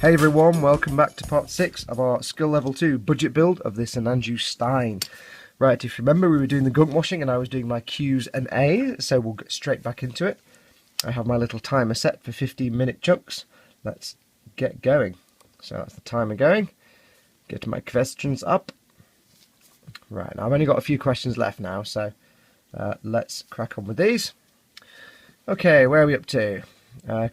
Hey everyone, welcome back to part 6 of our skill level 2 budget build of the Sinanju Stein. Right, if you remember, we were doing the gunk washing and I was doing my Q's and A's, so we'll get straight back into it. I have my little timer set for 15-minute chunks. Let's get going. So that's the timer going. Get my questions up. Right, now I've only got a few questions left now, so let's crack on with these. Okay, where are we up to?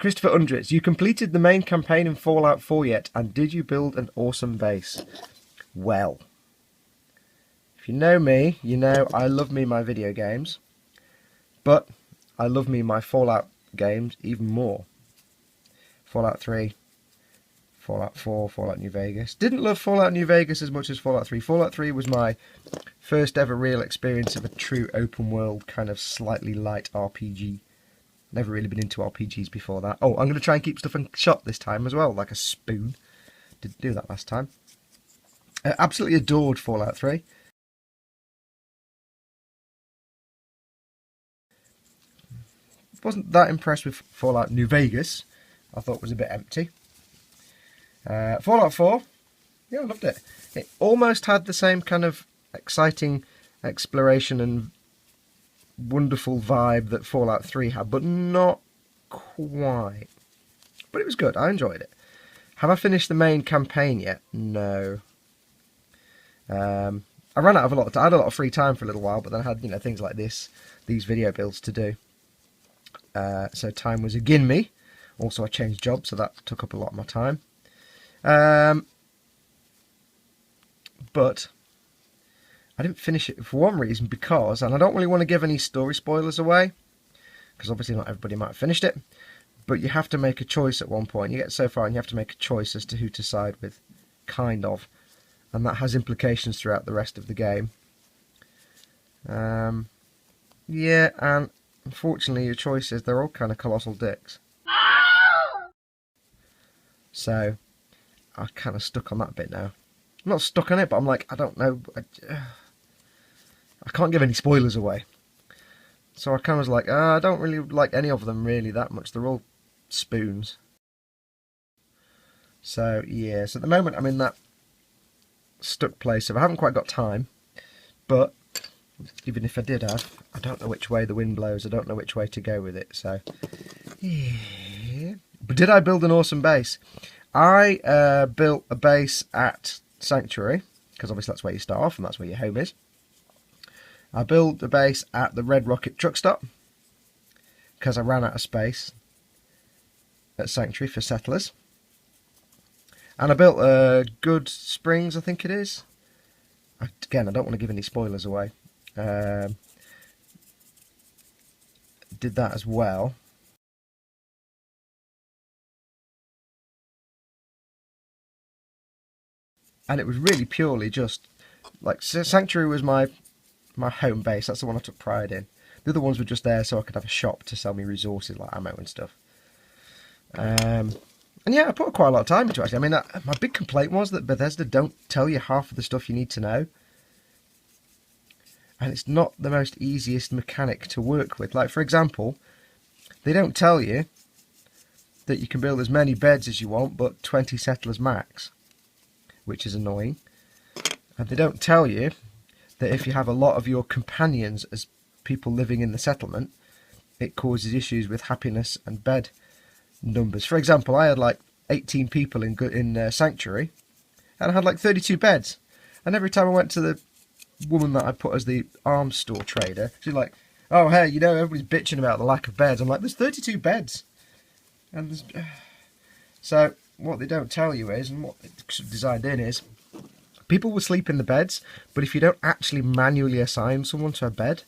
Christopher Undrits, you completed the main campaign in Fallout 4 yet, and did you build an awesome base? Well, if you know me, you know I love me my video games, but I love me my Fallout games even more. Fallout 3, Fallout 4, Fallout New Vegas. Didn't love Fallout New Vegas as much as Fallout 3. Fallout 3 was my first ever real experience of a true open world, kind of slightly light RPG. Never really been into RPGs before that. Oh, I'm going to try and keep stuff in shot this time as well, like a spoon. Didn't do that last time. Absolutely adored Fallout 3. Wasn't that impressed with Fallout New Vegas. I thought it was a bit empty. Fallout 4, yeah, I loved it. It almost had the same kind of exciting exploration and wonderful vibe that Fallout 3 had, but not quite. But it was good, I enjoyed it. Have I finished the main campaign yet? No. I ran out of I had a lot of free time for a little while, but then I had, things like these video builds to do. So time was again me. Also I changed jobs, so that took up a lot of my time. But I didn't finish it for one reason, because, and I don't really want to give any story spoilers away, because obviously not everybody might have finished it, but you have to make a choice at one point. You get so far and you have to make a choice as to who to side with, kind of, and that has implications throughout the rest of the game. Yeah, and unfortunately your choices, they're all kind of colossal dicks. So I'm kind of stuck on that bit now. I'm not stuck on it, but I'm like, I don't know. I can't give any spoilers away. So I kind of was like, I don't really like any of them really that much. They're all spoons. So, yeah. So at the moment I'm in that stuck place. So I haven't quite got time. But even if I did have, I don't know which way the wind blows. I don't know which way to go with it. So, yeah. But did I build an awesome base? I built a base at Sanctuary, because obviously that's where you start off and that's where your home is. I built a base at the Red Rocket truck stop, because I ran out of space at Sanctuary for settlers. And I built Good Springs, I think it is. Again, I don't want to give any spoilers away. Did that as well. And it was really purely just, like, Sanctuary was my home base. That's the one I took pride in. The other ones were just there so I could have a shop to sell me resources like ammo and stuff. And yeah, I put quite a lot of time into it, actually. I mean, my big complaint was that Bethesda don't tell you half of the stuff you need to know. And it's not the most easiest mechanic to work with. Like, for example, they don't tell you that you can build as many beds as you want, but 20 settlers max, which is annoying. And they don't tell you that if you have a lot of your companions as people living in the settlement, it causes issues with happiness and bed numbers. For example, I had like 18 people in Sanctuary, and I had like 32 beds. And every time I went to the woman that I put as the arms store trader, she's like, oh, hey, everybody's bitching about the lack of beds. I'm like, there's 32 beds. And there's... So what they don't tell you is, and what it's designed in is, people will sleep in the beds, but if you don't actually manually assign someone to a bed,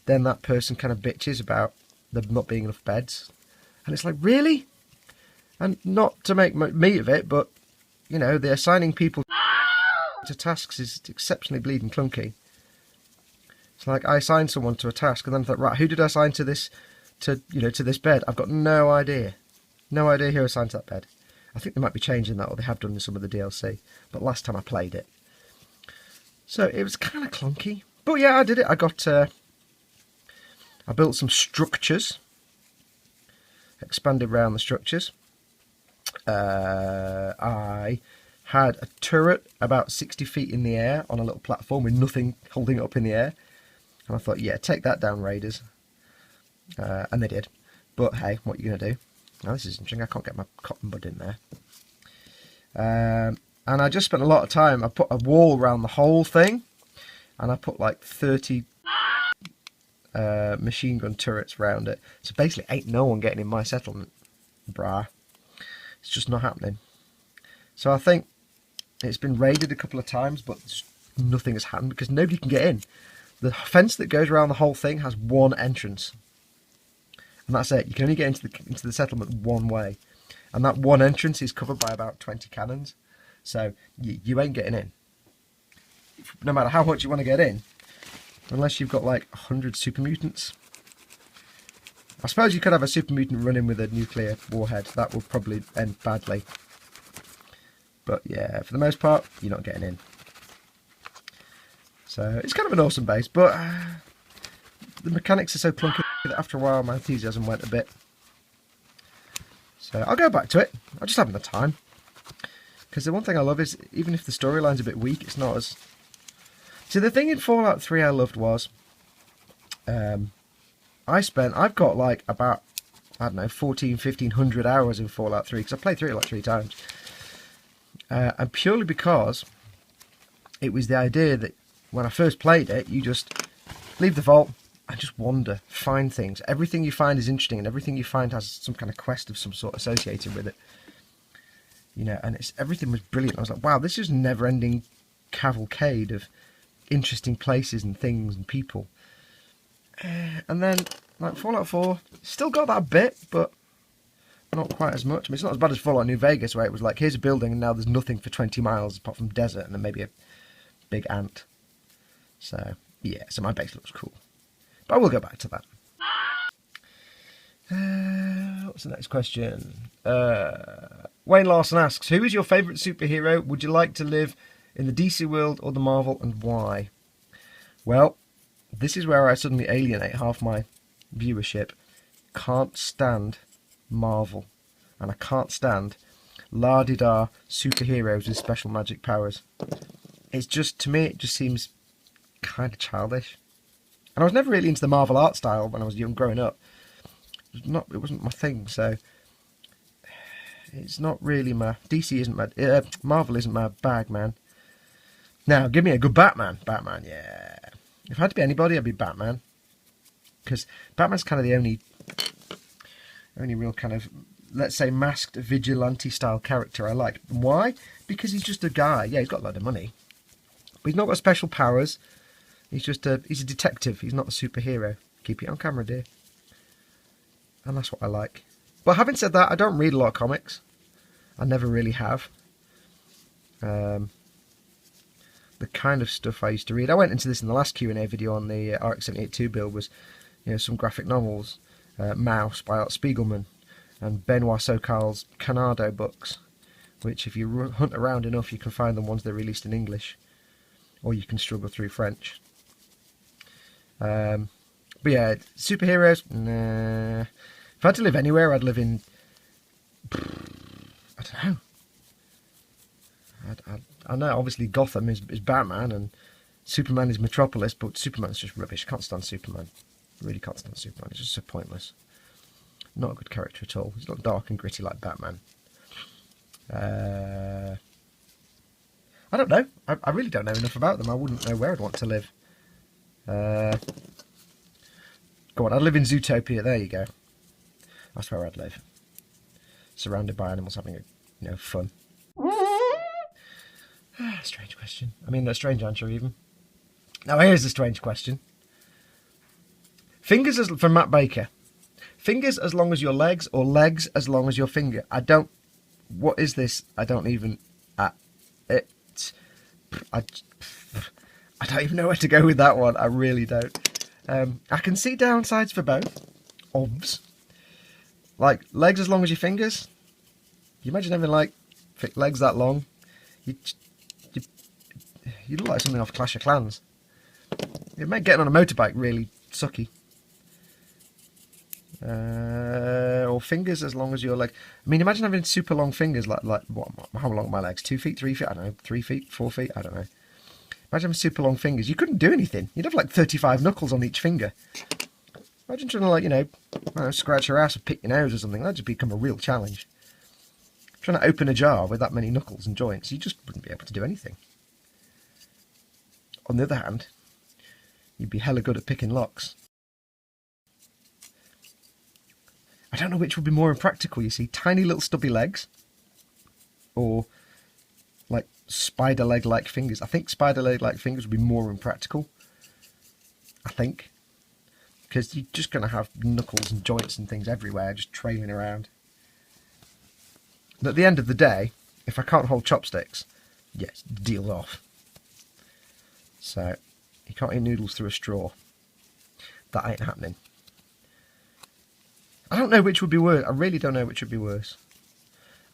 then that person kind of bitches about there not being enough beds. And it's like, really? And not to make meat of it, but, the assigning people to tasks is exceptionally bleeding clunky. It's like, I assigned someone to a task, and then I thought, right, who did I assign to this bed? I've got no idea. No idea who assigned to that bed. I think they might be changing that, or they have done in some of the DLC. But last time I played it. So it was kind of clunky. But yeah, I did it. I built some structures. Expanded around the structures. I had a turret about 60 feet in the air on a little platform with nothing holding it up in the air. And I thought, yeah, take that down, Raiders. And they did. But hey, what are you going to do? Now this is interesting. I can't get my cotton bud in there. And I just spent a lot of time. I put a wall around the whole thing. And I put like 30 machine gun turrets around it. So basically ain't no one getting in my settlement. Brah. It's just not happening. So I think it's been raided a couple of times, but nothing has happened because nobody can get in. The fence that goes around the whole thing has one entrance. And that's it. You can only get into the settlement one way. And that one entrance is covered by about 20 cannons. So you ain't getting in. No matter how much you want to get in. Unless you've got like 100 super mutants. I suppose you could have a super mutant run in with a nuclear warhead. That would probably end badly. But yeah, for the most part, you're not getting in. So it's kind of an awesome base, but the mechanics are so clunky that after a while my enthusiasm went a bit. So I'll go back to it. I'm just having the time. Because the one thing I love is, even if the storyline's a bit weak, it's not as... So the thing in Fallout 3 I loved was... I've got like about, I don't know, 1,500 hours in Fallout 3, because I played through it like 3 times. And purely because it was the idea that when I first played it, you just leave the vault and just wander, find things. Everything you find is interesting, and everything you find has some kind of quest of some sort associated with it. You know, and everything was brilliant. I was like, wow, this is a never-ending cavalcade of interesting places and things and people. And then, like, Fallout 4, still got that bit, but not quite as much. I mean, it's not as bad as Fallout New Vegas, where it was like, here's a building, and now there's nothing for 20 miles apart from desert, and then maybe a big ant. So, yeah, so my base looks cool. But I will go back to that. What's the next question? Wayne Larson asks, who is your favourite superhero? Would you like to live in the DC world or the Marvel, and why? Well, this is where I suddenly alienate half my viewership. Can't stand Marvel. And I can't stand la-di-da superheroes with special magic powers. It's just, to me, it just seems kind of childish. And I was never really into the Marvel art style when I was young, growing up. It wasn't my thing, so it's not really my... DC isn't my... Marvel isn't my bag, man. Now, give me a good Batman. Batman, yeah. If I had to be anybody, I'd be Batman. Because Batman's kind of the only real kind of, let's say, masked vigilante-style character I like. Why? Because he's just a guy. Yeah, he's got a lot of money. But he's not got special powers. He's a detective. He's not a superhero. Keep it on camera, dear. And that's what I like. But having said that, I don't read a lot of comics. I never really have. The kind of stuff I used to read, I went into this in the last Q&A video on the RX-78-2 build, was, you know, some graphic novels, Mouse by Art Spiegelman, and Benoit Sokal's Canardo books, which if you hunt around enough you can find them ones they're released in English, or you can struggle through French. But yeah, superheroes, nah. If I had to live anywhere, I'd live in, I don't know. I know, obviously, Gotham is Batman, and Superman is Metropolis, but Superman's just rubbish. Can't stand Superman. Really can't stand Superman. He's just so pointless. Not a good character at all. He's not dark and gritty like Batman. I don't know. I really don't know enough about them. I wouldn't know where I'd want to live. Go on, I'd live in Zootopia. There you go. That's where I'd live. Surrounded by animals having fun. Strange question. I mean, a strange answer even. Now here's a strange question. Fingers from Matt Baker. Fingers as long as your legs, or legs as long as your finger? What is this? I don't even... I don't even know where to go with that one. I really don't. I can see downsides for both. Obvs. Like, legs as long as your fingers? You imagine having, like, legs that long? You look like something off Clash of Clans. It made getting on a motorbike really sucky. Or fingers as long as your leg. I mean, imagine having super long fingers like what? How long are my legs? 2 feet, 3 feet? I don't know. 3 feet, 4 feet? I don't know. Imagine having super long fingers. You couldn't do anything. You'd have like 35 knuckles on each finger. Imagine trying to, like, I don't know, scratch your ass or pick your nose or something. That'd just become a real challenge. Trying to open a jar with that many knuckles and joints, you just wouldn't be able to do anything. On the other hand, you'd be hella good at picking locks. I don't know which would be more impractical, you see. Tiny little stubby legs. Or, like, spider leg-like fingers. I think spider leg-like fingers would be more impractical. I think. Because you're just going to have knuckles and joints and things everywhere, just trailing around. And at the end of the day, if I can't hold chopsticks, yes, deal's off. So, you can't eat noodles through a straw. That ain't happening. I don't know which would be worse. I really don't know which would be worse.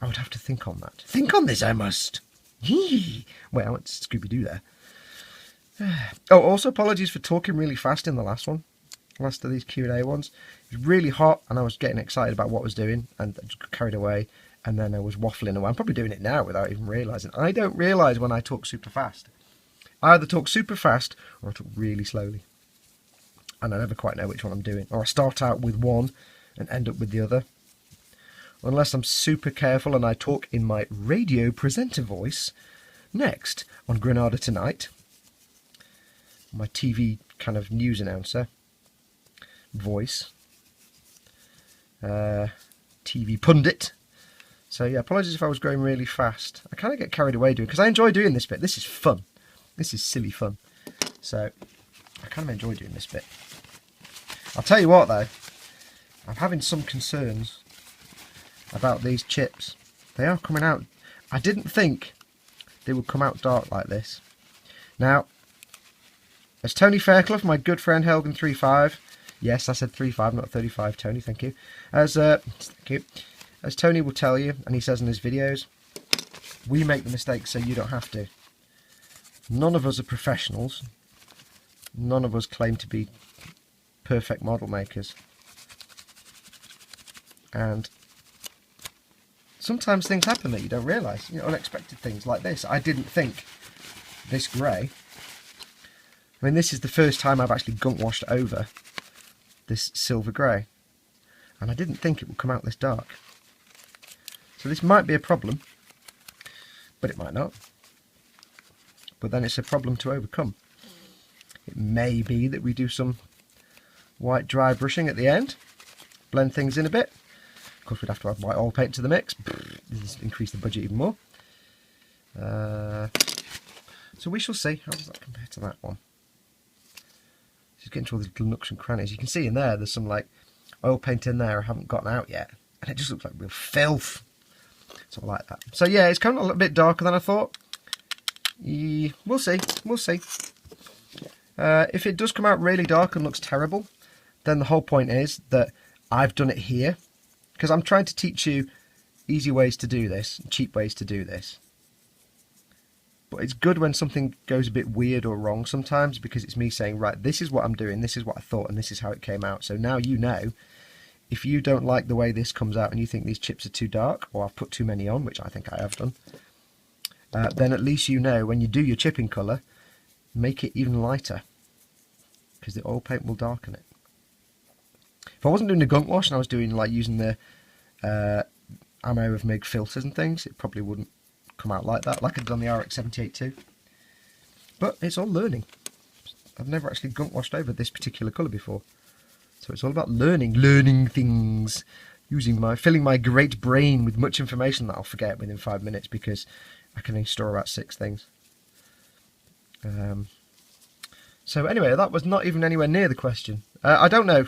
I would have to think on that. Think on this, I must. Wait, I went to Scooby-Doo there. Oh, also apologies for talking really fast in the last one. Last of these Q&A ones. It was really hot and I was getting excited about what I was doing and I just got carried away and then I was waffling away. I'm probably doing it now without even realising. I don't realise when I talk super fast. I either talk super fast or I talk really slowly. And I never quite know which one I'm doing. Or I start out with one and end up with the other. Unless I'm super careful and I talk in my radio presenter voice. Next, on Granada Tonight, my TV kind of news announcer voice, TV pundit. So yeah, apologies if I was going really fast. I kind of get carried away doing because I enjoy doing this bit. This is fun. This is silly fun. So I kind of enjoy doing this bit. I'll tell you what though, I'm having some concerns about these chips. They are coming out. I didn't think they would come out dark like this. Now, as Tony Fairclough, my good friend Helgen35, yes, I said 35, not 35, Tony, thank you. Thank you. As Tony will tell you, and he says in his videos, we make the mistakes so you don't have to. None of us are professionals. None of us claim to be perfect model makers. And sometimes things happen that you don't realise. Unexpected things like this. I didn't think this grey. I mean, this is the first time I've actually gunk washed over this silver grey. And I didn't think it would come out this dark. So this might be a problem. But it might not. But then it's a problem to overcome. It may be that we do some white dry brushing at the end. Blend things in a bit. Of course, we'd have to add white oil paint to the mix. Increase the budget even more. So we shall see. How does that compare to that one? Just getting to all these little nooks and crannies. You can see in there, there's some like oil paint in there I haven't gotten out yet. And it just looks like real filth. So I like that. So yeah, it's kind of a little bit darker than I thought. We'll see. We'll see. If it does come out really dark and looks terrible, then the whole point is that I've done it here. Because I'm trying to teach you easy ways to do this, cheap ways to do this. But it's good when something goes a bit weird or wrong sometimes, because it's me saying, right, this is what I'm doing, this is what I thought, and this is how it came out. So now you know, if you don't like the way this comes out and you think these chips are too dark, or I've put too many on, which I think I have done, then at least you know when you do your chipping colour, make it even lighter, because the oil paint will darken it. If I wasn't doing the gunk wash and I was doing like using the MOAR filters and things, it probably wouldn't come out like that, like I did on the RX-78 too. But it's all learning. I've never actually gunk washed over this particular colour before. So it's all about learning things, filling my great brain with much information that I'll forget within 5 minutes because I can only store about 6 things. So anyway, that was not even anywhere near the question. I don't know,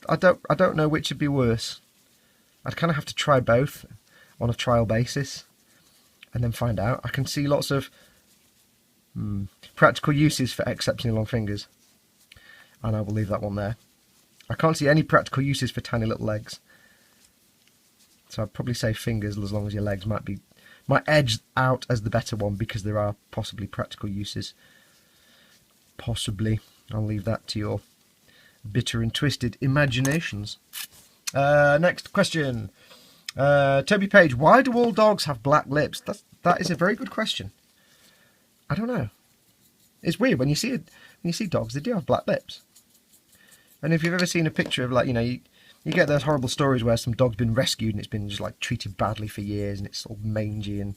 I don't know which would be worse. I'd kind of have to try both on a trial basis and then find out. I can see lots of practical uses for exceptionally long fingers, and I will leave that one there. I can't see any practical uses for tiny little legs, so I'd probably say fingers as long as your legs might edge out as the better one, because there are possibly practical uses. Possibly. I'll leave that to your bitter and twisted imaginations. Next question. Toby Page, why do all dogs have black lips? That is a very good question. I don't know. It's weird when you see dogs, they do have black lips. And if you've ever seen a picture of, like, you know, you get those horrible stories where some dog's been rescued and it's been just like treated badly for years and it's all mangy and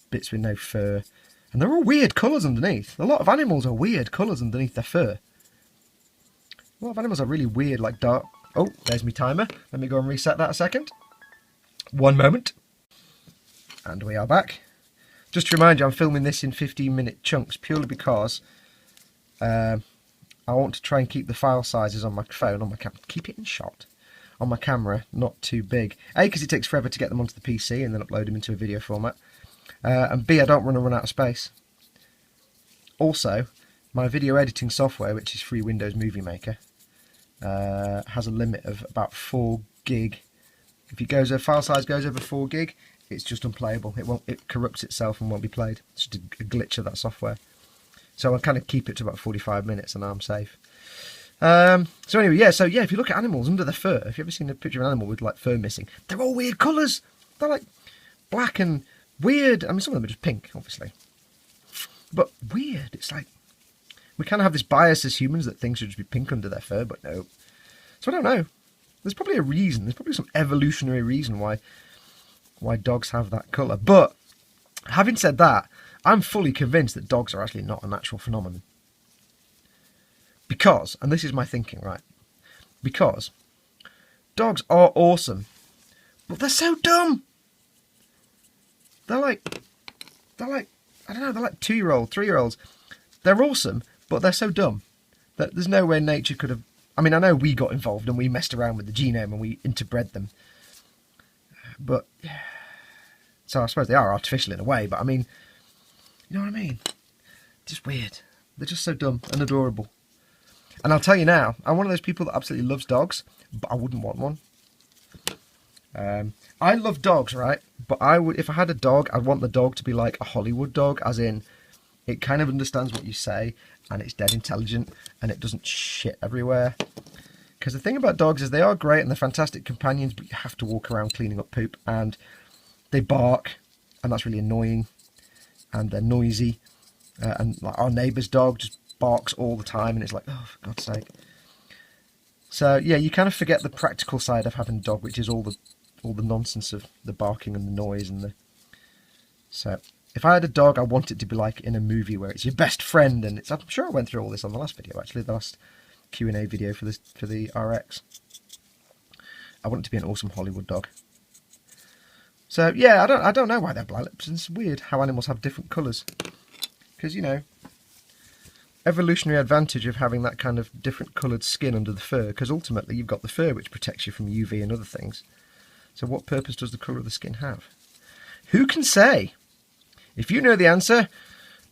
bits with no fur. And they're all weird colours underneath. A lot of animals are weird colours underneath their fur. A lot of animals are really weird, like dark. Oh, there's my timer. Let me go and reset that a second. 1 moment. And we are back. Just to remind you, I'm filming this in 15-minute chunks purely because I want to try and keep the file sizes on my phone, on my camera, keep it in shot, on my camera, not too big. A, because it takes forever to get them onto the PC and then upload them into a video format. And B, I don't want to run out of space. Also, my video editing software, which is free Windows Movie Maker, has a limit of about 4 gig. If it file size goes over 4 gig, it's just unplayable. It corrupts itself and won't be played. It's just a glitch of that software. So I'll kind of keep it to about 45 minutes and I'm safe. So anyway, if you look at animals under the fur, if you've ever seen a picture of an animal with like fur missing, they're all weird colours. They're like black and weird. I mean, some of them are just pink, obviously. But weird. It's like, we kind of have this bias as humans that things should just be pink under their fur, but no. So I don't know. There's probably a reason. There's probably some evolutionary reason why dogs have that colour. But having said that, I'm fully convinced that dogs are actually not a natural phenomenon. Because, and this is my thinking, right? Because dogs are awesome, but they're so dumb. They're like, I don't know, they're like 2-year-old, 3-year-olds. They're awesome, but they're so dumb that there's no way nature could have... I mean, I know we got involved and we messed around with the genome and we interbred them. But, so I suppose they are artificial in a way, but I mean, you know what I mean? Just weird. They're just so dumb and adorable. And I'll tell you now, I'm one of those people that absolutely loves dogs, but I wouldn't want one. I love dogs, right? But if I had a dog, I'd want the dog to be like a Hollywood dog, as in, it kind of understands what you say, and it's dead intelligent, and it doesn't shit everywhere. Because the thing about dogs is they are great and they're fantastic companions, but you have to walk around cleaning up poop, and they bark, and that's really annoying, and they're noisy, and like our neighbour's dog just barks all the time, and it's like, oh, for God's sake. So yeah, you kind of forget the practical side of having a dog, which is all the nonsense of the barking and the noise and the... So if I had a dog, I want it to be like in a movie where it's your best friend, and I'm sure I went through all this on the last video, actually, the last Q&A video for the RX. I want it to be an awesome Hollywood dog. So yeah, I don't know why they're black lips. It's weird how animals have different colours, because, you know, evolutionary advantage of having that kind of different coloured skin under the fur, because ultimately you've got the fur which protects you from UV and other things. So what purpose does the colour of the skin have? Who can say? If you know the answer,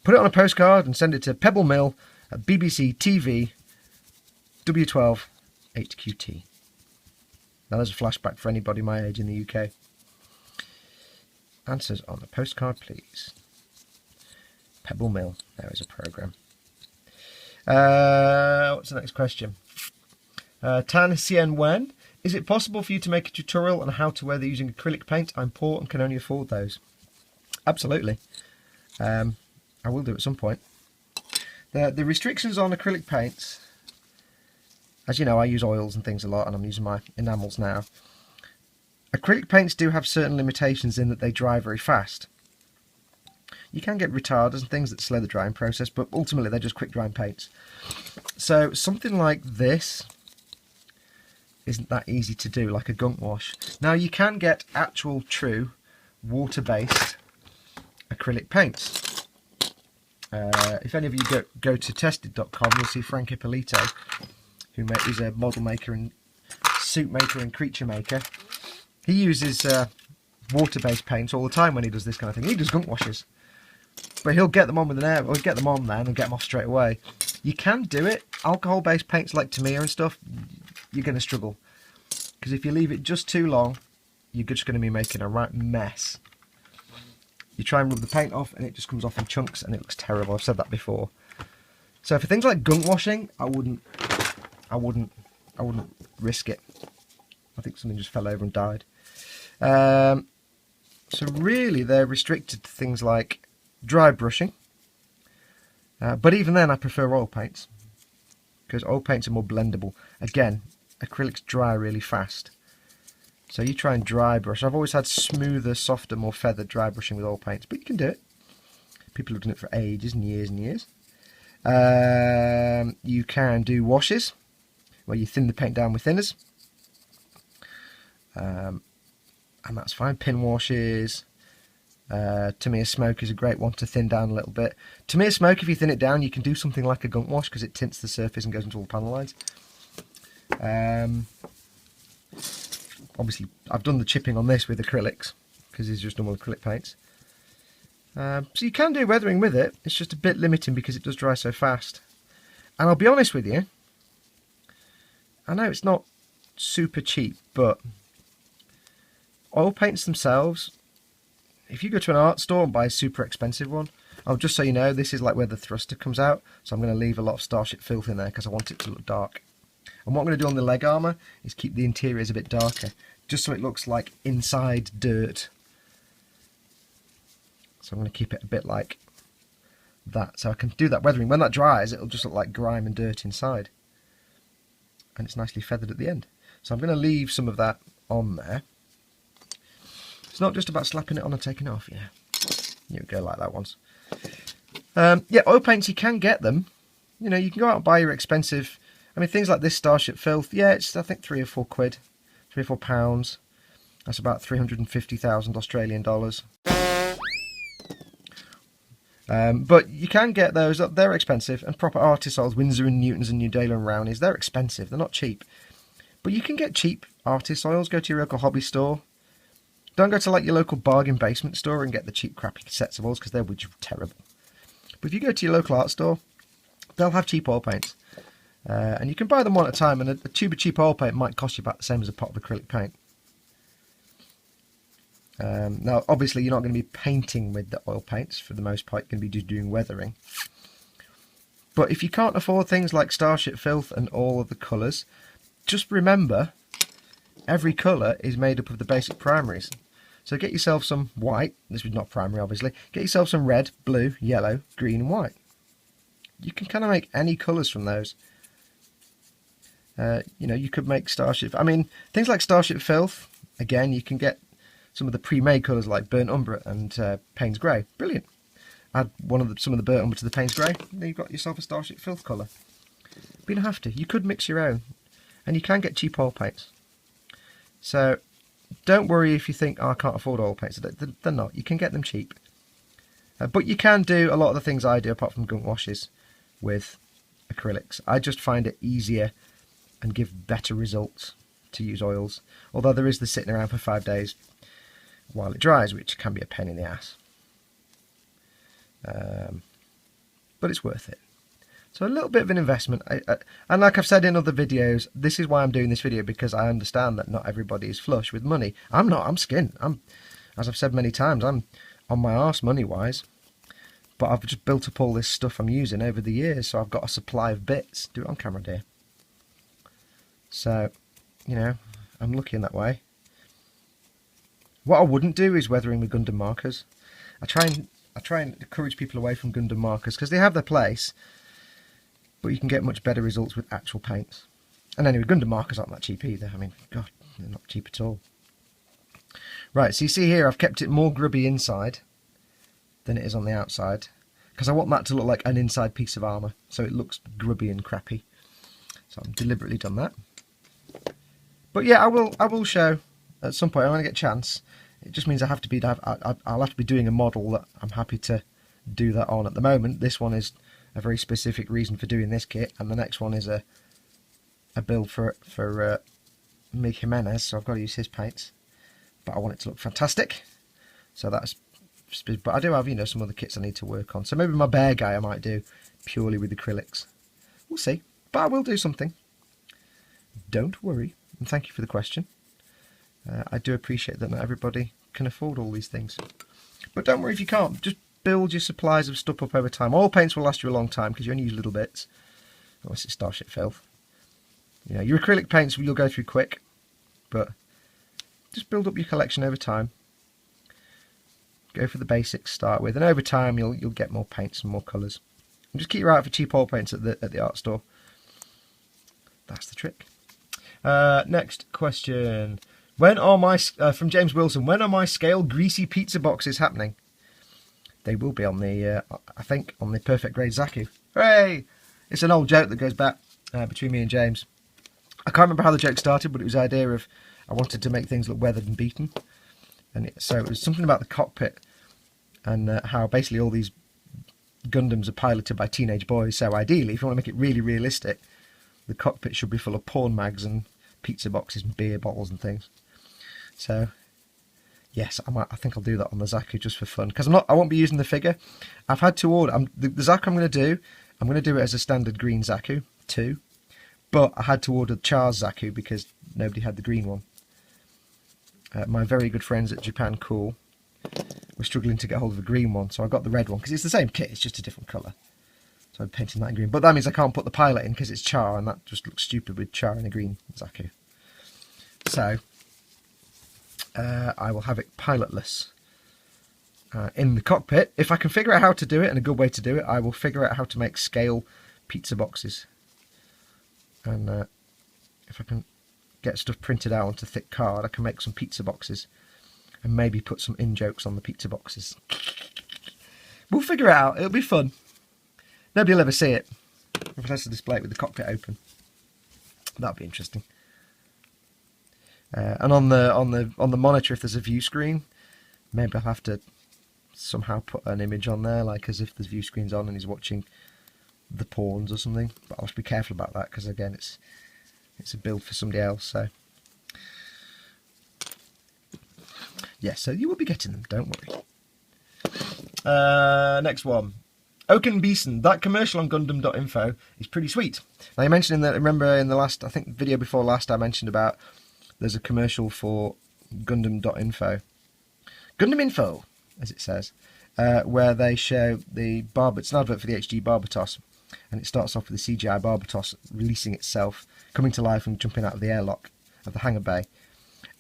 put it on a postcard and send it to Pebble Mill at BBC TV W12 8QT. Now there's a flashback for anybody my age in the UK. Answers on the postcard, please. Pebble Mill, there is a programme. What's the next question? Tan Hsien Wen. Is it possible for you to make a tutorial on how to weather using acrylic paint? I'm poor and can only afford those. Absolutely. I will do at some point. The restrictions on acrylic paints, as you know, I use oils and things a lot, and I'm using my enamels now. Acrylic paints do have certain limitations in that they dry very fast. You can get retarders and things that slow the drying process, but ultimately they're just quick drying paints. So something like this isn't that easy to do, like a gunk wash. Now you can get actual true water-based acrylic paints. If any of you go to tested.com, you'll see Frank Ippolito, who's a model maker and suit maker and creature maker. He uses water-based paints all the time when he does this kind of thing. He does gunk washes, but he'll get them on with an air, or get them on then and get them off straight away. You can do it. Alcohol-based paints like Tamiya and stuff, you're going to struggle, because if you leave it just too long, you're just going to be making a right mess. You try and rub the paint off, and it just comes off in chunks, and it looks terrible. I've said that before. So for things like gunk washing, I wouldn't risk it. I think something just fell over and died. So really they're restricted to things like dry brushing. But even then I prefer oil paints, because oil paints are more blendable. Again, acrylics dry really fast. So you try and dry brush. I've always had smoother, softer, more feathered dry brushing with oil paints, but you can do it. People have done it for ages and years and years. You can do washes, where you thin the paint down with thinners. And that's fine. Pin washes. Tamiya smoke is a great one to thin down a little bit. Tamiya smoke, if you thin it down, you can do something like a gunk wash, because it tints the surface and goes into all the panel lines. Obviously, I've done the chipping on this with acrylics, because it's just normal acrylic paints. So you can do weathering with it. It's just a bit limiting because it does dry so fast. And I'll be honest with you, I know it's not super cheap, but oil paints themselves, if you go to an art store and buy a super expensive one, just so you know, this is like where the thruster comes out, so I'm going to leave a lot of Starship filth in there because I want it to look dark. And what I'm going to do on the leg armour is keep the interiors a bit darker, just so it looks like inside dirt. So I'm going to keep it a bit like that, so I can do that weathering. When that dries, it'll just look like grime and dirt inside. And it's nicely feathered at the end. So I'm going to leave some of that on there. It's not just about slapping it on and taking it off, yeah. You would go like that once. Yeah, oil paints, you can get them. You know, you can go out and buy your expensive... I mean, things like this Starship Filth, yeah, it's, I think, 3 or 4 quid. 3 or 4 pounds. That's about 350,000 Australian dollars. But you can get those, they're expensive, and proper artist oils, Winsor and Newtons and New Dale and Rowney's, they're expensive, they're not cheap. But you can get cheap artist oils. Go to your local hobby store. Don't go to like your local bargain basement store and get the cheap crappy sets of oils, because they're terrible. But if you go to your local art store, they'll have cheap oil paints. And you can buy them one at a time, and a tube of cheap oil paint might cost you about the same as a pot of acrylic paint. Now, obviously, you're not going to be painting with the oil paints for the most part. You're going to be just doing weathering. But if you can't afford things like Starship Filth and all of the colours, just remember, every colour is made up of the basic primaries. So get yourself some white. This is not primary, obviously. Get yourself some red, blue, yellow, green and white. You can kind of make any colours from those. You know, you could make Starship... I mean, things like Starship Filth, again, you can get some of the pre-made colours like Burnt Umber and Payne's Grey. Brilliant. Add some of the Burnt Umber to the Payne's Grey, and then you've got yourself a Starship Filth colour. But you don't have to. You could mix your own. And you can get cheap oil paints. So, don't worry if you think, oh, I can't afford oil paints. They're not. You can get them cheap. But you can do a lot of the things I do, apart from gunk washes, with acrylics. I just find it easier and give better results to use oils. Although there is the sitting around for 5 days while it dries, which can be a pain in the ass. But it's worth it. So a little bit of an investment. And like I've said in other videos, this is why I'm doing this video, because I understand that not everybody is flush with money. I'm not, I'm skint. As I've said many times, I'm on my arse money-wise. But I've just built up all this stuff I'm using over the years, so I've got a supply of bits. Do it on camera, dear. So, you know, I'm lucky in that way. What I wouldn't do is weathering with Gundam markers. I try and encourage people away from Gundam markers, because they have their place, but you can get much better results with actual paints. And anyway, Gundam markers aren't that cheap either. I mean, God, they're not cheap at all. Right, so you see here I've kept it more grubby inside than it is on the outside, because I want that to look like an inside piece of armour, so it looks grubby and crappy. So I've deliberately done that. But yeah, I will show at some point when I get a chance. It just means I'll have to be doing a model that I'm happy to do that on. At the moment, this one is a very specific reason for doing this kit, and the next one is a build for Mig Jimenez, so I've got to use his paints. But I want it to look fantastic, so that's. But I do have, you know, some other kits I need to work on. So maybe my bear guy I might do purely with acrylics. We'll see, but I will do something. Don't worry, and thank you for the question. I do appreciate that not everybody can afford all these things. But don't worry if you can't. Just build your supplies of stuff up over time. Oil paints will last you a long time because you only use little bits. Unless it's Starship Filth. You know, your acrylic paints you'll go through quick. but just build up your collection over time. Go for the basics to start with, and over time you'll get more paints and more colours. And just keep your eye out for cheap oil paints at the art store. That's the trick. Next question. When are my from James Wilson? When are my scale greasy pizza boxes happening? They will be on the I think on the Perfect Grade Zaku. Hooray! It's an old joke that goes back between me and James. I can't remember how the joke started, but it was the idea of I wanted to make things look weathered and beaten. And so it was something about the cockpit and how basically all these Gundams are piloted by teenage boys. So ideally, if you want to make it really realistic, the cockpit should be full of porn mags and pizza boxes and beer bottles and things. So yes, I think I'll do that on the Zaku just for fun, because I won't be using the figure. I've had to order the Zaku I'm going to do it as a standard green Zaku 2, but I had to order Char's Zaku because nobody had the green one. My very good friends at Japan Cool were struggling to get hold of a green one, so I got the red one because it's the same kit, it's just a different colour. So I'm painting that in green, but that means I can't put the pilot in because it's Char, and that just looks stupid with Char in a green Zaku. So I will have it pilotless in the cockpit. If I can figure out how to do it, and a good way to do it, I will figure out how to make scale pizza boxes. And if I can get stuff printed out onto thick card, I can make some pizza boxes and maybe put some in-jokes on the pizza boxes. We'll figure it out. It'll be fun. Nobody will ever see it. If I have to display it with the cockpit open, that'll be interesting. And on the monitor, if there's a view screen, maybe I'll have to somehow put an image on there, like as if the view screen's on and he's watching the porns or something. But I'll have to be careful about that because again, it's a build for somebody else. So yeah, so you will be getting them. Don't worry. Next one. Oaken Beeson, that commercial on Gundam.info is pretty sweet. Now you mentioned remember in the last, I think video before last, I mentioned about there's a commercial for Gundam.info. Gundam Info, as it says, where they show the it's an advert for the HD Barbatos, and it starts off with the CGI Barbatos releasing itself, coming to life and jumping out of the airlock of the hangar bay.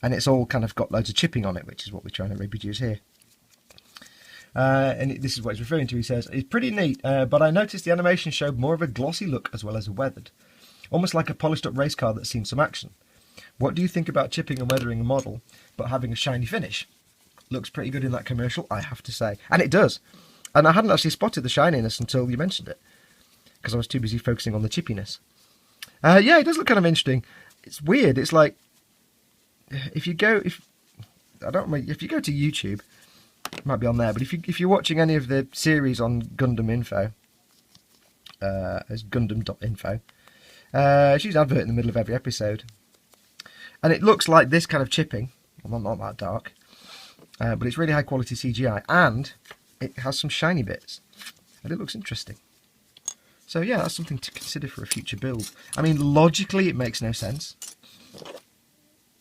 And it's all kind of got loads of chipping on it, which is what we're trying to reproduce here. And this is what he's referring to. He says, it's pretty neat, but I noticed the animation showed more of a glossy look as well as a weathered. Almost like a polished up race car that's seen some action. What do you think about chipping and weathering a model, but having a shiny finish? Looks pretty good in that commercial, I have to say. And it does. And I hadn't actually spotted the shininess until you mentioned it, because I was too busy focusing on the chippiness. Yeah, it does look kind of interesting. It's weird. It's like, if you go to YouTube, it might be on there, but if you're watching any of the series on Gundam Info, as Gundam.info, she's an advert in the middle of every episode. And it looks like this kind of chipping. Well, not that dark. But it's really high quality CGI. And it has some shiny bits. And it looks interesting. So yeah, that's something to consider for a future build. I mean, logically it makes no sense.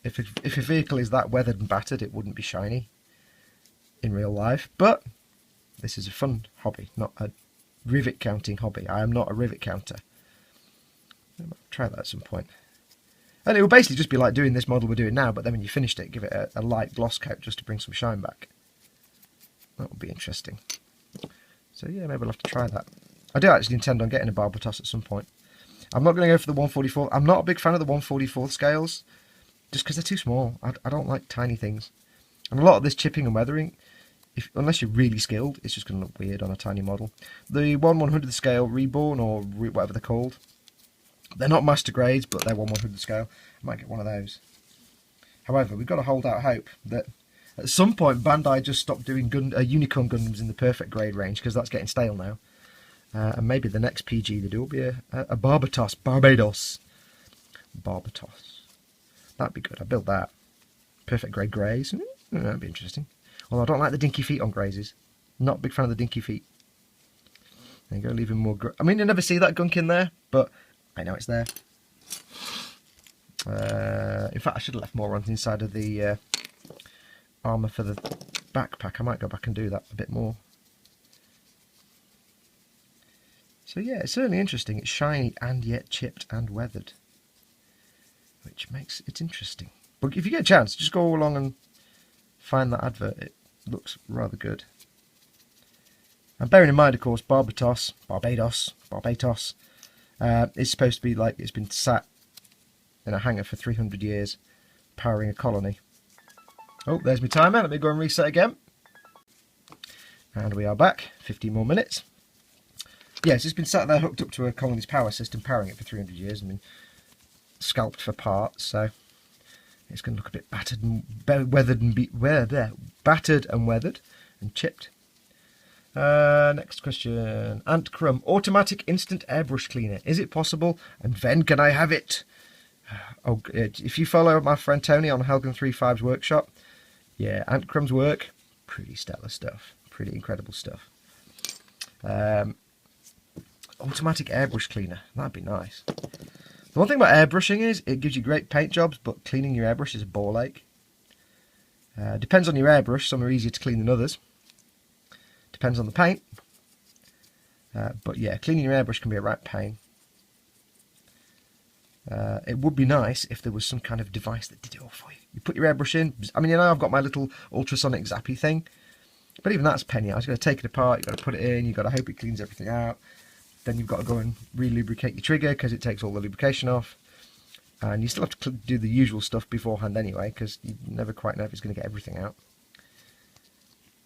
If a vehicle is that weathered and battered, it wouldn't be shiny in real life. But this is a fun hobby, not a rivet counting hobby. I am not a rivet counter. I might try that at some point. And it will basically just be like doing this model we're doing now, but then when you finished it, give it a light gloss coat just to bring some shine back. That would be interesting. So yeah, maybe I'll have to try that. I do actually intend on getting a Barbatos at some point. I'm not going to go for the 144th. I'm not a big fan of the 144th scales, just because they're too small. I don't like tiny things. And a lot of this chipping and weathering, unless you're really skilled, it's just going to look weird on a tiny model. The 1/100th scale Reborn, or whatever they're called, they're not master grades, but they're 1/100th scale. I might get one of those. However, we've got to hold out hope that at some point Bandai just stopped doing Unicorn Gundams in the perfect grade range, because that's getting stale now. And maybe the next PG they do will be a Barbatos. Barbados. That'd be good. I'd build that. Perfect grade greys. That'd be interesting. Although I don't like the dinky feet on greys. Not a big fan of the dinky feet. There you go, leaving more... I mean, you never see that gunk in there, but I know it's there. In fact, I should have left more on the inside of the armour for the backpack. I might go back and do that a bit more. So yeah, it's certainly interesting. It's shiny and yet chipped and weathered, which makes it interesting. But if you get a chance, just go along and find that advert. It looks rather good. And bearing in mind, of course, Barbados is supposed to be like it's been sat in a hangar for 300 years, powering a colony. Oh, there's my timer. Let me go and reset again. And we are back. 15 more minutes. Yes, it's been sat there hooked up to a colony's power system, powering it for 300 years, and been scalped for parts. So it's going to look a bit battered and weathered and chipped. Next question. Ant Crumb. Automatic instant airbrush cleaner. Is it possible? And when can I have it? Oh, if you follow my friend Tony on Helgen35's workshop, yeah, Ant Crumb's work, pretty stellar stuff. Pretty incredible stuff. Automatic airbrush cleaner. That'd be nice. The one thing about airbrushing is it gives you great paint jobs, but cleaning your airbrush is a ball ache. Depends on your airbrush. Some are easier to clean than others. Depends on the paint. But yeah, cleaning your airbrush can be a right pain. It would be nice if there was some kind of device that did it all for you. You put your airbrush in. I mean, you know, I've got my little ultrasonic zappy thing. But even that's penny. You've got to take it apart. You've got to put it in. You've got to hope it cleans everything out. Then you've got to go and re-lubricate your trigger because it takes all the lubrication off. And you still have to do the usual stuff beforehand anyway, because you never quite know if it's going to get everything out.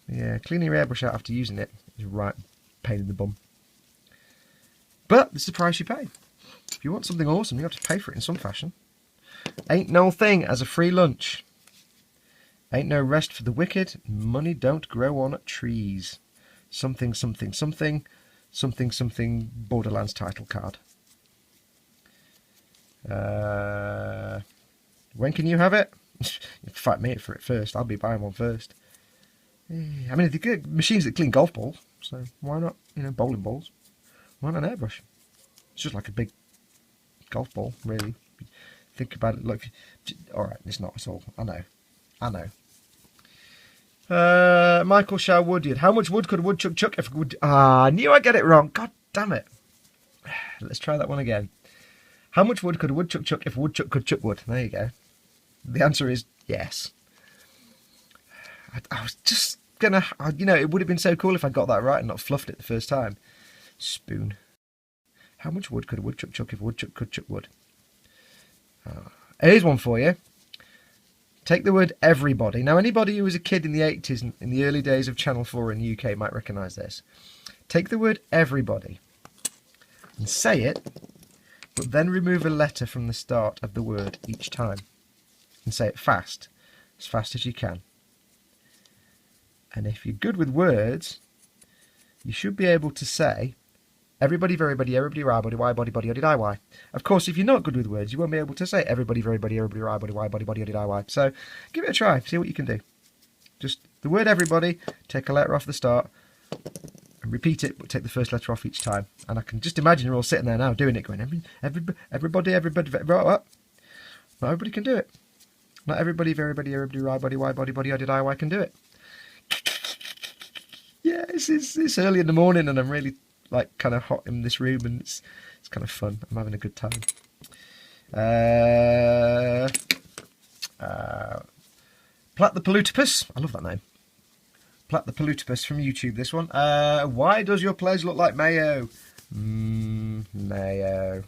Yeah, cleaning your airbrush out after using it is a right pain in the bum. But it's the price you pay. If you want something awesome, you have to pay for it in some fashion. Ain't no thing as a free lunch. Ain't no rest for the wicked. Money don't grow on trees. Something, something, something. Something, something, Borderlands title card. When can you have it? You have to fight me for it first. I'll be buying one first. I mean, they're good machines that clean golf balls, so why not, you know, bowling balls? Why not an airbrush? It's just like a big golf ball, really. Think about it. Look, alright, it's not at all. I know. Michael Shaw Woodyard. How much wood could a woodchuck chuck if a wood... I knew I'd get it wrong. God damn it. Let's try that one again. How much wood could a woodchuck chuck if a woodchuck could chuck wood? There you go. The answer is yes. I was just gonna... You know, it would have been so cool if I got that right and not fluffed it the first time. Spoon. How much wood could a woodchuck chuck if a woodchuck could chuck wood? Here's one for you. Take the word everybody. Now, anybody who was a kid in the 80s, in the early days of Channel 4 in the UK, might recognise this. Take the word everybody and say it, but then remove a letter from the start of the word each time. And say it fast as you can. And if you're good with words, you should be able to say everybody, everybody, everybody, body, why, body, body, die, why. Of course, if you're not good with words, you won't be able to say everybody, everybody, everybody, body, why, body, body, die, why. So give it a try. See what you can do. Just the word everybody, take a letter off the start, and repeat it, but take the first letter off each time. And I can just imagine you're all sitting there now doing it, going everybody, what? Not everybody can do it. Not everybody, everybody, body, why, body, body, die, why can do it. Yeah, it's early in the morning, and I'm really like kind of hot in this room, and it's kind of fun. I'm having a good time. Platypus, I love that name. Platypus from YouTube. This one. Why does your pledge look like mayo? Mayo.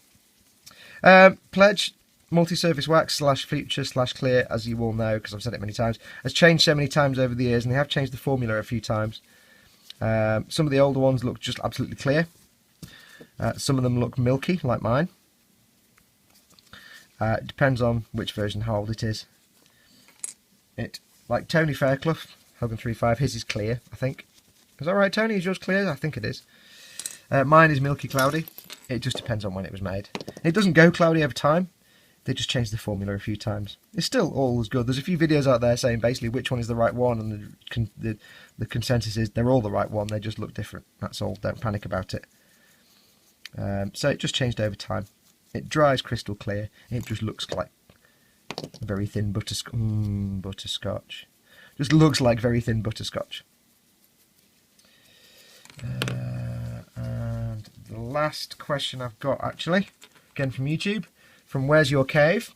Pledge multi-surface wax / future / clear, as you all know because I've said it many times, has changed so many times over the years, and they have changed the formula a few times. Some of the older ones look just absolutely clear. Some of them look milky, like mine. It depends on which version, how old it is. Like Tony Fairclough, Hogan35, his is clear, I think. Is that right, Tony? Is yours clear? I think it is. Mine is milky cloudy. It just depends on when it was made. It doesn't go cloudy over time. They just changed the formula a few times. It's still all as good. There's a few videos out there saying basically which one is the right one, and the consensus is they're all the right one. They just look different. That's all. Don't panic about it. So it just changed over time. It dries crystal clear. It just looks like very thin butterscotch. Just looks like very thin butterscotch. And the last question I've got, actually, again from YouTube, from Where's Your Cave?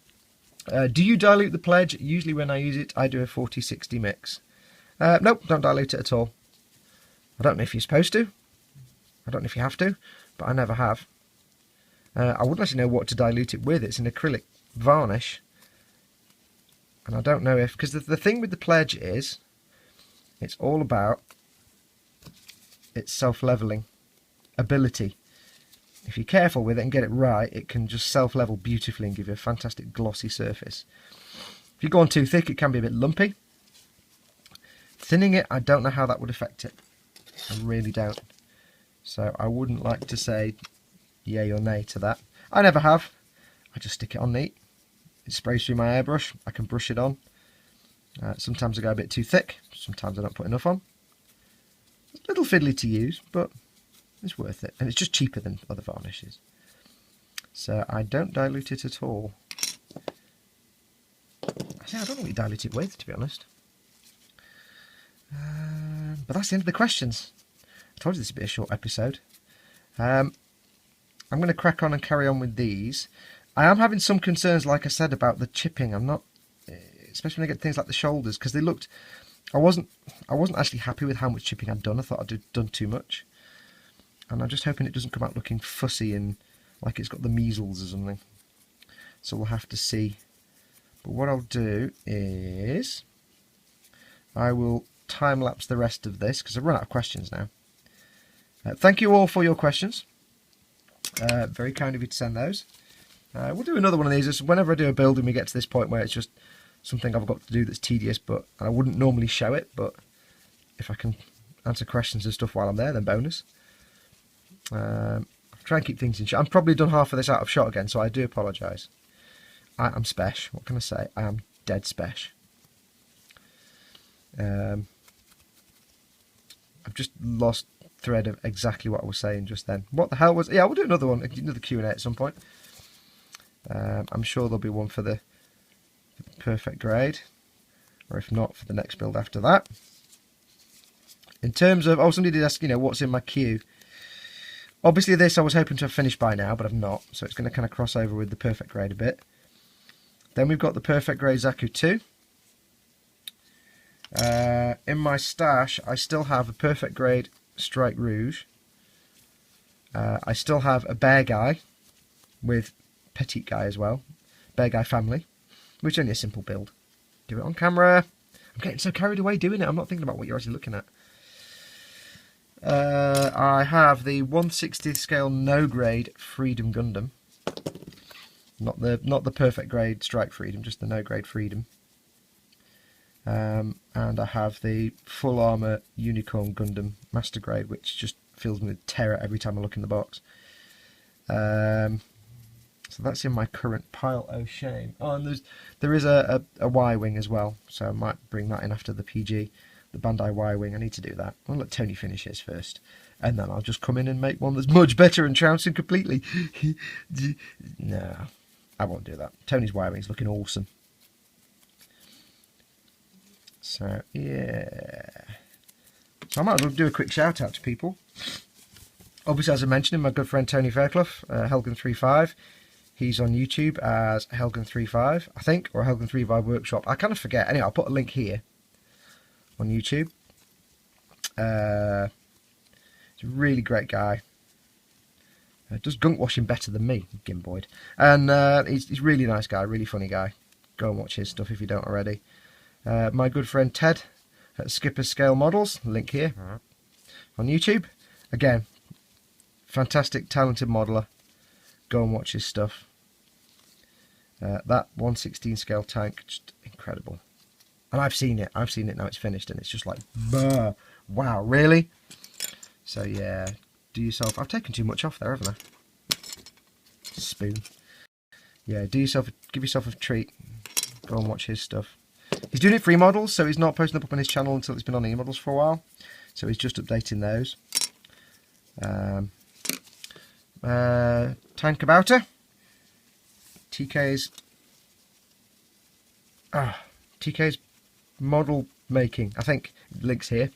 Do you dilute the pledge? Usually when I use it, I do a 40-60 mix. Nope, don't dilute it at all. I don't know if you're supposed to. I don't know if you have to, but I never have. I wouldn't actually know what to dilute it with. It's an acrylic varnish. And I don't know if... Because the thing with the pledge is, it's all about its self-leveling ability. If you're careful with it and get it right, it can just self-level beautifully and give you a fantastic glossy surface. If you go on too thick, it can be a bit lumpy. Thinning it, I don't know how that would affect it. I really don't. So I wouldn't like to say yay or nay to that. I never have. I just stick it on neat. It sprays through my airbrush. I can brush it on. Sometimes I go a bit too thick. Sometimes I don't put enough on. It's a little fiddly to use, but it's worth it. And it's just cheaper than other varnishes. So I don't dilute it at all. I don't know what you dilute it with, to be honest. But that's the end of the questions. I told you this would be a short episode. I'm going to crack on and carry on with these. I am having some concerns, like I said, about the chipping. I'm not, especially when I get things like the shoulders, because they looked. I wasn't actually happy with how much chipping I'd done. I thought I'd done too much, and I'm just hoping it doesn't come out looking fussy and like it's got the measles or something. So we'll have to see. But what I'll do is I will time-lapse the rest of this because I've run out of questions now. Thank you all for your questions. Very kind of you to send those. We'll do another one of these. Whenever I do a build and we get to this point where it's just something I've got to do that's tedious, but I wouldn't normally show it, but if I can answer questions and stuff while I'm there, then bonus. I'll try and keep things in shot. I'm probably done half of this out of shot again, so I do apologise. I'm spesh. What can I say? I am dead spesh. I've just lost thread of exactly what I was saying just then. What the hell was... Yeah, we'll do another one, another Q&A at some point. I'm sure there'll be one for the perfect grade, or if not, for the next build after that. In terms of... Oh, somebody did ask, what's in my queue. Obviously this I was hoping to have finished by now, but I've not, so it's going to kind of cross over with the perfect grade a bit. Then we've got the perfect grade Zaku 2. In my stash, I still have a perfect grade Strike Rouge. I still have a Bear Guy with Petite Guy as well. Bear Guy family, which is only a simple build. Do it on camera. I'm getting so carried away doing it, I'm not thinking about what you're actually looking at. I have the 1/60th scale no grade Freedom Gundam. Not the perfect grade Strike Freedom, just the no grade Freedom. And I have the full armour Unicorn Gundam Master Grade, which just fills me with terror every time I look in the box. So that's in my current pile. Oh, shame. Oh, and there is a Y-Wing as well, so I might bring that in after the PG, the Bandai Y-Wing. I need to do that. I'll let Tony finish his first, and then I'll just come in and make one that's much better and trounce him completely. No, I won't do that. Tony's Y-Wing's looking awesome. So, yeah. So I might as well do a quick shout out to people. Obviously, as I mentioned, my good friend Tony Fairclough, Helgen35. He's on YouTube as Helgen35, I think, or Helgen35 Workshop. I kind of forget. Anyway, I'll put a link here on YouTube. He's a really great guy. Does gunk washing better than me, Gimboyd. And he's a really nice guy, really funny guy. Go and watch his stuff if you don't already. My good friend Ted at Skipper Scale Models, link here on YouTube. Again, fantastic, talented modeler. Go and watch his stuff. That 1/16 scale tank, just incredible. And I've seen it now, it's finished, and it's just like, bah, wow, really? So yeah, do yourself... I've taken too much off there, haven't I? Spoon. Yeah, give yourself a treat. Go and watch his stuff. He's doing it free models, so he's not posting them up on his channel until it's been on e-models for a while. So he's just updating those. Time Kabouter. TK's model making. I think links here.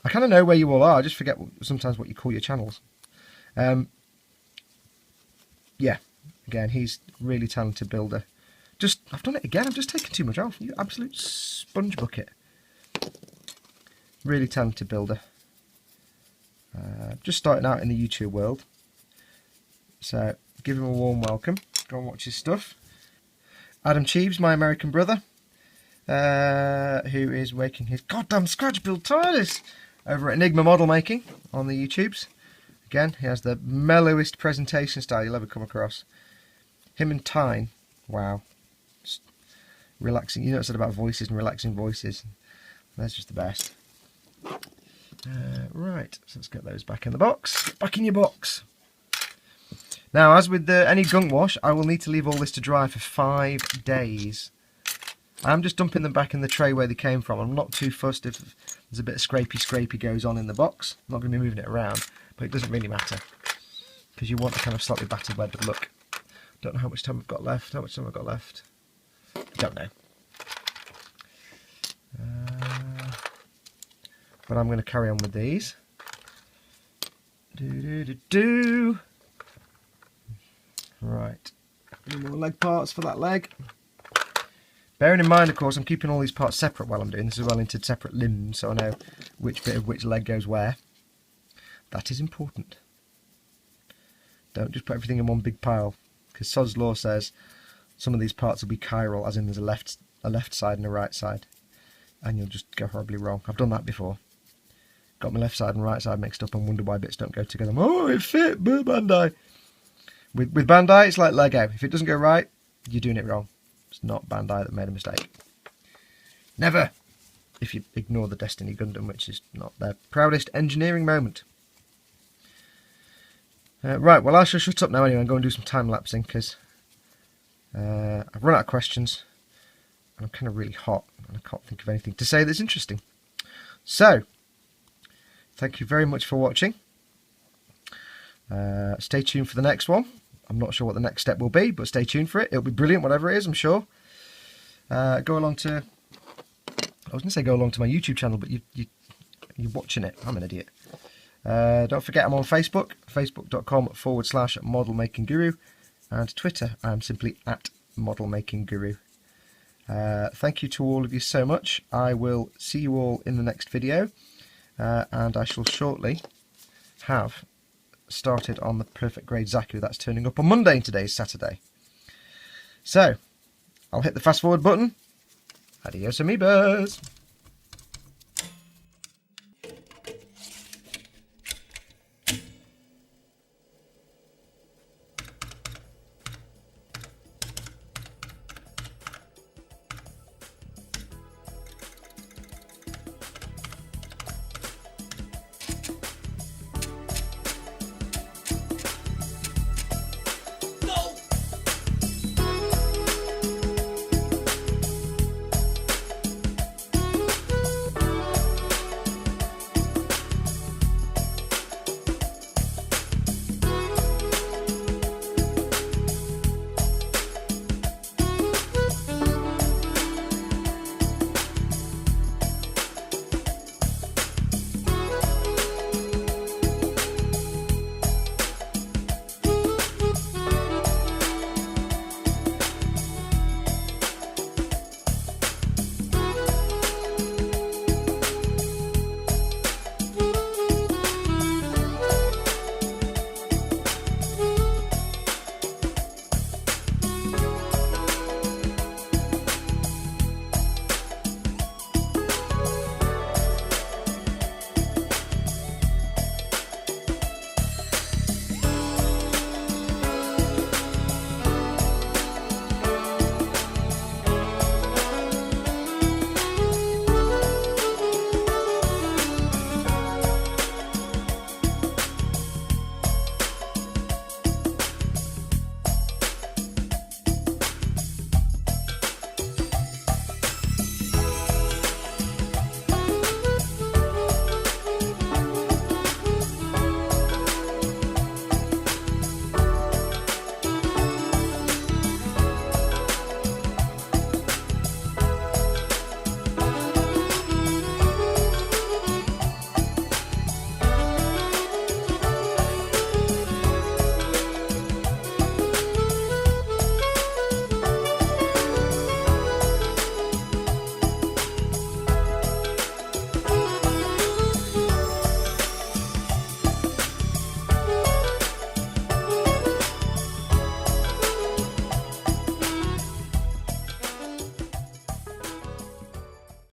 I kind of know where you all are. I just forget sometimes what you call your channels. Yeah, again, he's a really talented builder. I've done it again. I'm just taking too much off. You absolute sponge bucket. Really talented builder. Just starting out in the YouTube world. So give him a warm welcome. Go and watch his stuff. Adam Cheeves, my American brother, who is making his goddamn scratch build TARDIS over at Enigma Model Making on the YouTubes. Again, he has the mellowest presentation style you'll ever come across. Him and Tyne, wow. Just relaxing. You know what I said about voices and relaxing voices. That's just the best. Right, so let's get those back in the box. Back in your box. Now, as with any gunk wash, I will need to leave all this to dry for 5 days. I'm just dumping them back in the tray where they came from. I'm not too fussed if there's a bit of scrapey goes on in the box. I'm not going to be moving it around, but it doesn't really matter. Because you want a kind of slightly battered weathered look. Don't know how much time I've got left. How much time I've got left? Don't know. But I'm going to carry on with these. Right. Any more leg parts for that leg? Bearing in mind, of course, I'm keeping all these parts separate while I'm doing this as well into separate limbs, so I know which bit of which leg goes where. That is important. Don't just put everything in one big pile, because Sod's Law says some of these parts will be chiral, as in there's a left side and a right side, and you'll just go horribly wrong. I've done that before. Got my left side and right side mixed up and wonder why bits don't go together. Oh, it fit, Bandai. With Bandai, it's like Lego. If it doesn't go right, you're doing it wrong. It's not Bandai that made a mistake. Never! If you ignore the Destiny Gundam, which is not their proudest engineering moment. Right, well I shall shut up now anyway and go and do some time-lapsing, because I've run out of questions and I'm kind of really hot and I can't think of anything to say that's interesting. So, thank you very much for watching. Stay tuned for the next one. I'm not sure what the next step will be, but stay tuned for it. It'll be brilliant, whatever it is, I'm sure. Go along to... I was going to say go along to my YouTube channel, but you're watching it. I'm an idiot. Don't forget I'm on Facebook, facebook.com/modelmakingguru, and Twitter, I'm simply @modelmakingguru. Thank you to all of you so much. I will see you all in the next video, and I shall shortly have started on the Perfect Grade Zaku. That's turning up on Monday, and today's Saturday. So, I'll hit the fast forward button. Adios, amoebas!